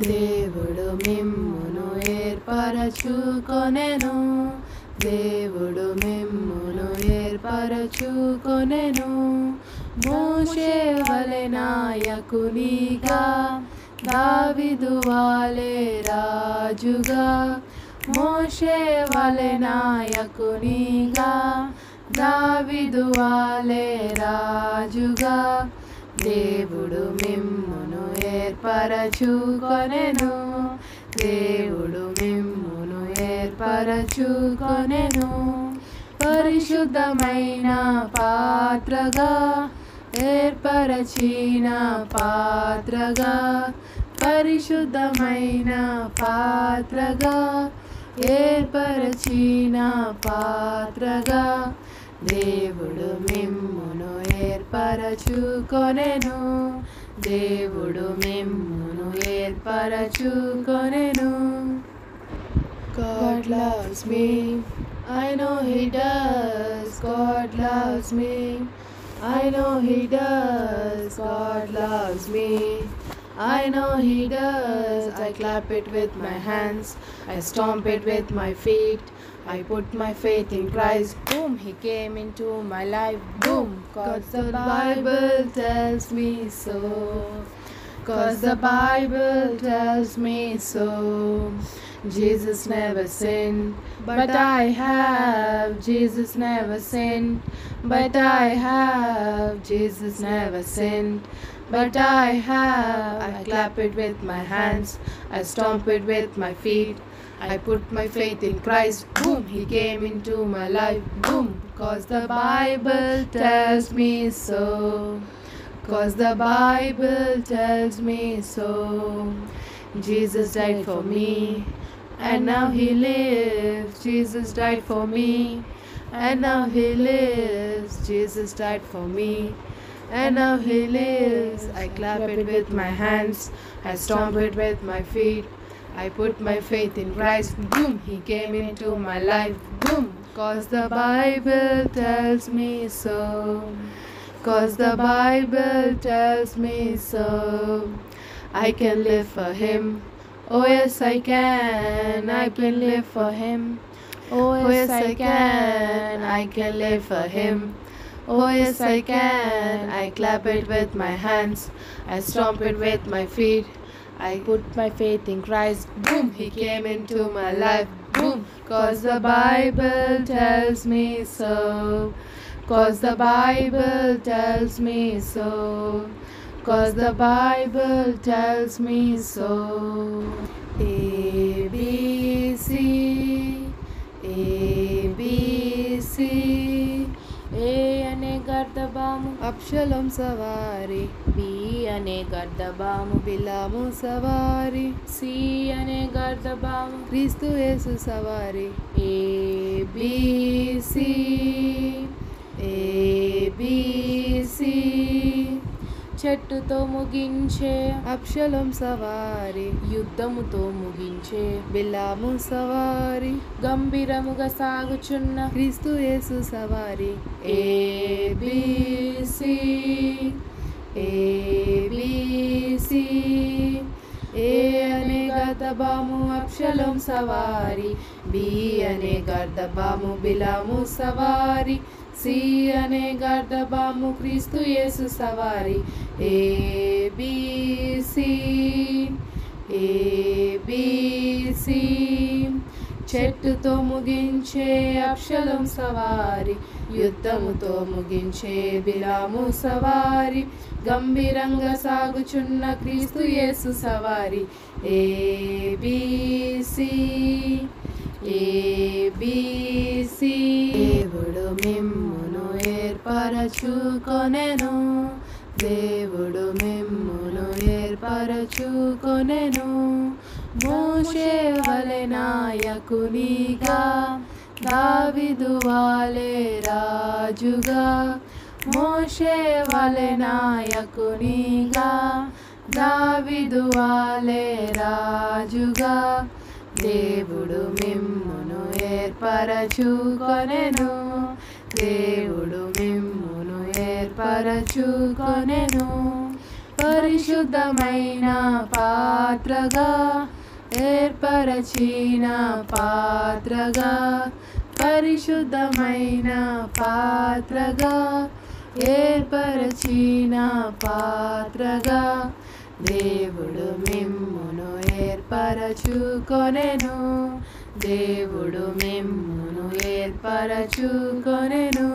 దేవుడు మిమ్మును ఏర్పరచుకొనెను, దేవుడు మిమ్మును ఏర్పరచుకొనెను. మోషే వలె నాయకునిగా, దావీదు వలె రాజుగా. మోషే వలె నాయకునిగా, దావీదు వలె రాజుగా. దేవుడు మిమ్మును ఏర్పరచుకొనెను, దేవుడు మిమ్మును ఏర్పరచుకొనెను. పరిశుద్ధమైన పాత్రగా, ఏర్పరచిన పాత్రగా, పరిశుద్ధమైన పాత్రగా, ఏర్పరచిన పాత్రగా. దేవుడు మిమ్మును ఏర్పరచుకొనెను, దేవుడు మిమ్మును ఏర్పరచుకొనెను. God loves me, I know He does. God loves me, I know He does. God loves me, I know He does. I clap it with my hands, I stomp it with my feet. I put my faith in Christ, boom, He came into my life, boom. 'Cause the Bible tells me so, 'cause the Bible tells me so. Jesus never sinned, but I have. Jesus never sinned, but I have. Jesus never sinned, but I have. I clap it with my hands, I stomp it with my feet. I put my faith in Christ, boom, He came into my life, boom. 'Cause the Bible tells me so, 'cause the Bible tells me so. Jesus died for me, and now He lives. Jesus died for me, and now He lives. Jesus died for me, and now He lives. I clap it with my hands, I stomp it with my feet. I put my faith in Christ, boom, He came into my life, boom. 'Cause the Bible tells me so, 'cause the Bible tells me so. I can live for Him, oh yes I can. I can live for Him, oh yes I can. I can live for Him, oh yes I can. I clap it with my hands, I stomp it with my feet. I put my faith in Christ, boom, He came into my life, boom. 'Cause the Bible tells me so, 'cause the Bible tells me so, 'cause the Bible tells me so. A B C, A B C. ఏ అనే గర్దబాము అబ్షలోం సవారి, B అనే గర్దబాము బిలాము సవారి, C అనే గర్దబాము క్రీస్తు యేసు సవారి. A B C, A B C. చెట్టుతో ముగించే అబ్షలోం సవారి, యుద్ధముతో ముగించే బిలాము సవారి, గంభీరముగా సాగుచున్న క్రీస్తు యేసు సవారి. A B C, A B C. A అనే గర్దబాము అబ్షలోం సవారి, బి అనే గర్దబాము బిలాము సవారి, సి అనే గర్దబాము క్రీస్తు యేసు సవారి. A B C, A B C. చెట్టుతో ముగించే అబ్షలోం సవారి, యుద్ధముతో ముగించే బిలాము సవారి, గంభీరంగా సాగుచున్న క్రీస్తు యేసు సవారి. A B C, A B C. దేవుడు మిమ్మును ఏర్పరచుకొనెను, దేవుడు మిమ్మును ఏర్పరచుకొనెను. మోషే వలె నాయకునిగా, దావీదు వలె రాజుగా. మోషే వలె నాయకునిగా, దావీదు వలె రాజుగా. దేవుడు మిమ్మును ఏర్పరచుకొనెను, దేవుడు మిమ్మును ఏర్పరచుకొనెను. పరిశుద్ధమైన పాత్రగా ఏర్పరచిన పాత్రగా పరిశుద్ధమైన పాత్రగా ఏర్పరచిన పాత్రగా దేవుడు మిమ్మును ఏర్పరచుకొనెను దేవుడు మిమ్మును ఏర్పరచుకొనెను